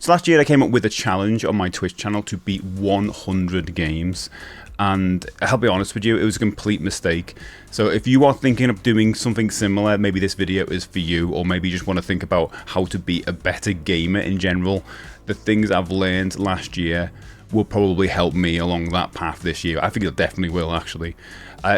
So last year I came up with a challenge on my Twitch channel to beat 100 games. And I'll be honest with you, it was a complete mistake. So if you are thinking of doing something similar, maybe this video is for you, or maybe you just want to think about how to be a better gamer in general, the things I've learned last year will probably help me along that path this year. I think it definitely will, actually.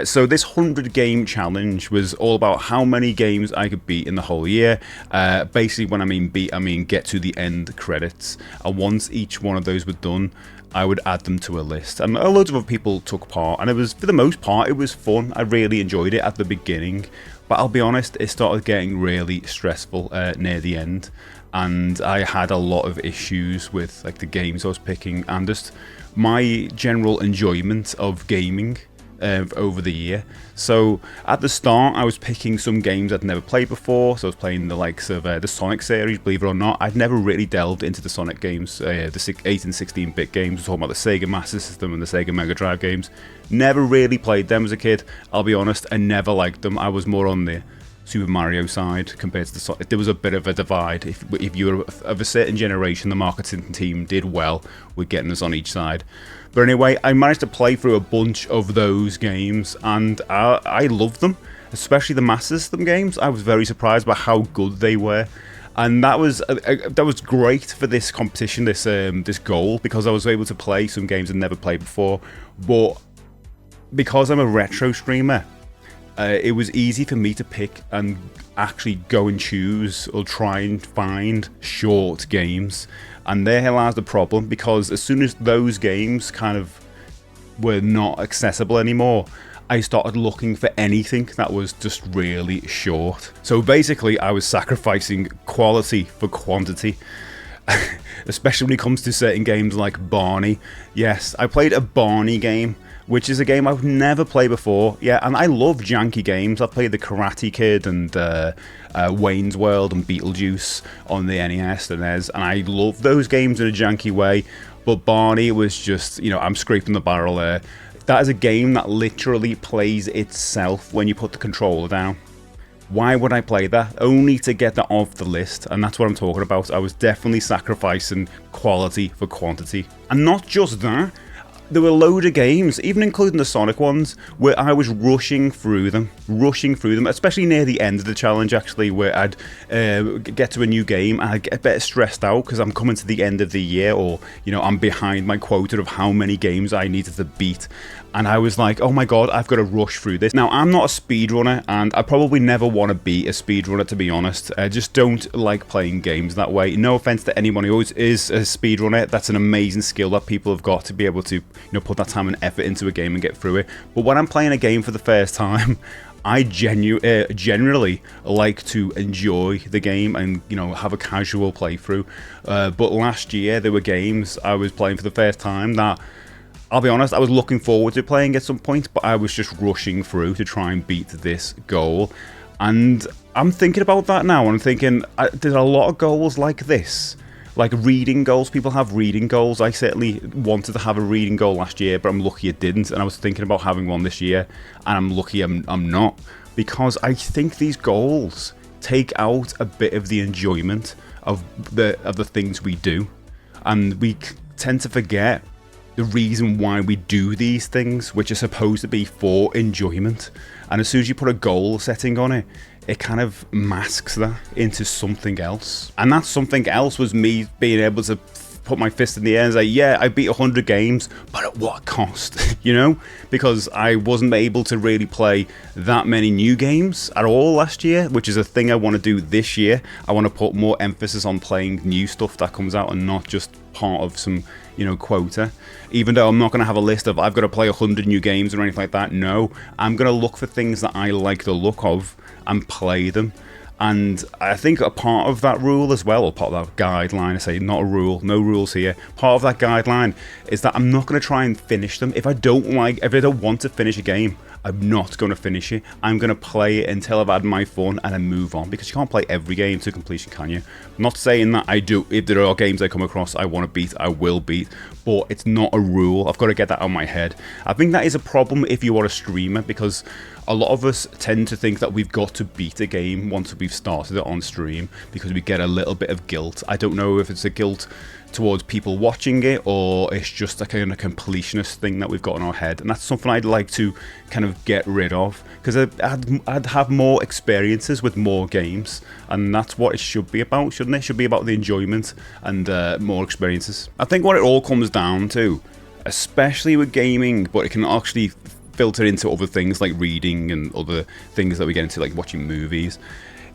So this 100 game challenge was all about how many games I could beat in the whole year. Basically, when I mean beat, I mean get to the end credits. And once each one of those were done, I would add them to a list. And loads of other people took part, and it was, for the most part, it was fun. I really enjoyed it at the beginning, but I'll be honest, it started getting really stressful near the end, and I had a lot of issues with like the games I was picking and just my general enjoyment of gaming over the year. So at the start I was picking some games I'd never played before, so I was playing the likes of the Sonic series. Believe it or not, I'd never really delved into the Sonic games, the 8 and 16-bit games. We're talking about the Sega Master System and the Sega Mega Drive games. Never really played them as a kid, I'll be honest. I never liked them. I was more on the Super Mario side compared to the Sonic. There was a bit of a divide. If you were of a certain generation, the marketing team did well with getting us on each side. But anyway, I managed to play through a bunch of those games, and I loved them, especially the Master System games. I was very surprised by how good they were, and that was great for this competition, this goal, because I was able to play some games I'd never played before. But because I'm a retro streamer, it was easy for me to pick and actually go and choose or try and find short games. And there lies the problem, because as soon as those games kind of were not accessible anymore, I started looking for anything that was just really short. So basically I was sacrificing quality for quantity. Especially when it comes to certain games like Barney. Yes, I played a Barney game, which is a game I've never played before. Yeah, and I love janky games. I've played the Karate Kid and Wayne's World and Beetlejuice on the NES and NES, and I love those games in a janky way. But Barney was just, you know, I'm scraping the barrel there. That is a game that literally plays itself when you put the controller down. Why would I play that? Only to get that off the list, and that's what I'm talking about. I was definitely sacrificing quality for quantity. And not just that, there were a load of games, even including the Sonic ones, where I was rushing through them, especially near the end of the challenge, actually, where I'd get to a new game and I'd get a bit stressed out because I'm coming to the end of the year, or, you know, I'm behind my quota of how many games I needed to beat. And I was like, oh my god, I've got to rush through this. Now, I'm not a speedrunner, and I probably never want to be a speedrunner, to be honest. I just don't like playing games that way. No offense to anyone who is a speedrunner. That's an amazing skill that people have got to be able to, you know, put that time and effort into a game and get through it. But when I'm playing a game for the first time, I generally like to enjoy the game and, you know, have a casual playthrough. But last year, there were games I was playing for the first time that, I'll be honest, I was looking forward to playing at some point, but I was just rushing through to try and beat this goal. And I'm thinking about that now, and I'm thinking, there's a lot of goals like this. Like reading goals, people have reading goals. I certainly wanted to have a reading goal last year, but I'm lucky it didn't. And I was thinking about having one this year, and I'm lucky I'm not. Because I think these goals take out a bit of the enjoyment of the things we do. And we tend to forget the reason why we do these things, which are supposed to be for enjoyment. And as soon as you put a goal setting on it, it kind of masks that into something else. And that something else was me being able to put my fist in the air and say, yeah, I beat 100 games, but at what cost? You know, because I wasn't able to really play that many new games at all last year, which is a thing I want to do this year. I want to put more emphasis on playing new stuff that comes out and not just part of some, you know, quota. Even though I'm not going to have a list of I've got to play 100 new games or anything like that. No, I'm going to look for things that I like the look of and play them. And I think a part of that rule as well, or part of that guideline, I say not a rule, no rules here, part of that guideline is that I'm not going to try and finish them. If I don't want to finish a game, I'm not going to finish it. I'm going to play it until I've had my fun and then move on, because you can't play every game to completion, can you? I'm not saying that I do. If there are games I come across I want to beat, I will beat, but it's not a rule. I've got to get that out of my head. I think that is a problem if you are a streamer, because a lot of us tend to think that we've got to beat a game once we've started it on stream, because we get a little bit of guilt. I don't know if it's a guilt towards people watching it, or it's just a kind of completionist thing that we've got in our head, and that's something I'd like to kind of get rid of, because I'd have more experiences with more games, and that's what it should be about, shouldn't it? It should be about the enjoyment and more experiences. I think what it all comes down to, especially with gaming, but it can actually filter into other things like reading and other things that we get into, like watching movies,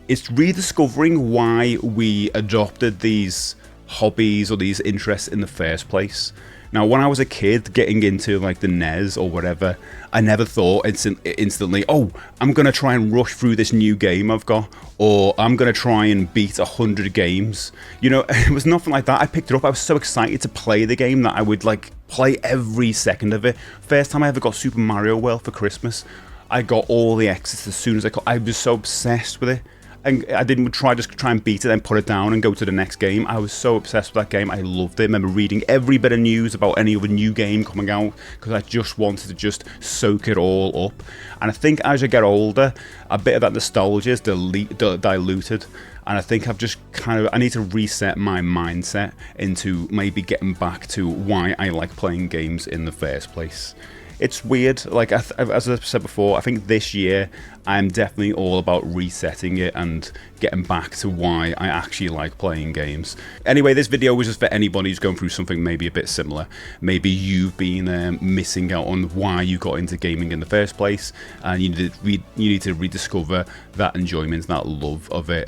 it's rediscovering why we adopted these hobbies or these interests in the first place. Now, when I was a kid getting into like the NES or whatever, I never thought instantly, oh, I'm going to try and rush through this new game I've got, or I'm going to try and beat 100 games. You know, it was nothing like that. I picked it up. I was so excited to play the game that I would like play every second of it. First time I ever got Super Mario World for Christmas, I got all the exits as soon as I could. I was so obsessed with it. And I didn't try and beat it, then put it down and go to the next game. I was so obsessed with that game. I loved it. I remember reading every bit of news about any other new game coming out, because I just wanted to just soak it all up. And I think as I get older, a bit of that nostalgia is diluted. And I think I've just I need to reset my mindset into maybe getting back to why I like playing games in the first place. It's weird, like as I've said before, I think this year I'm definitely all about resetting it and getting back to why I actually like playing games. Anyway, this video was just for anybody who's going through something maybe a bit similar. Maybe you've been missing out on why you got into gaming in the first place, and you need to rediscover that enjoyment, that love of it.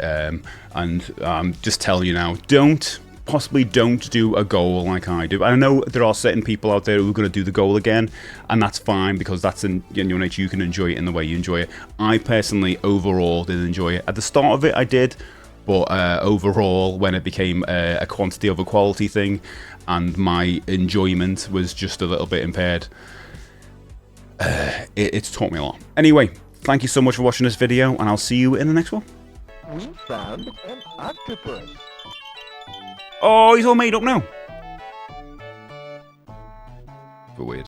And just tell you now, possibly don't do a goal like I do. I know there are certain people out there who are going to do the goal again, and that's fine, because that's in your nature. You can enjoy it in the way you enjoy it. I personally, overall, did enjoy it. At the start of it, I did, but overall, when it became a quantity over quality thing, and my enjoyment was just a little bit impaired, it's taught me a lot. Anyway, thank you so much for watching this video, and I'll see you in the next one. We found an octopus. Oh, he's all made up now.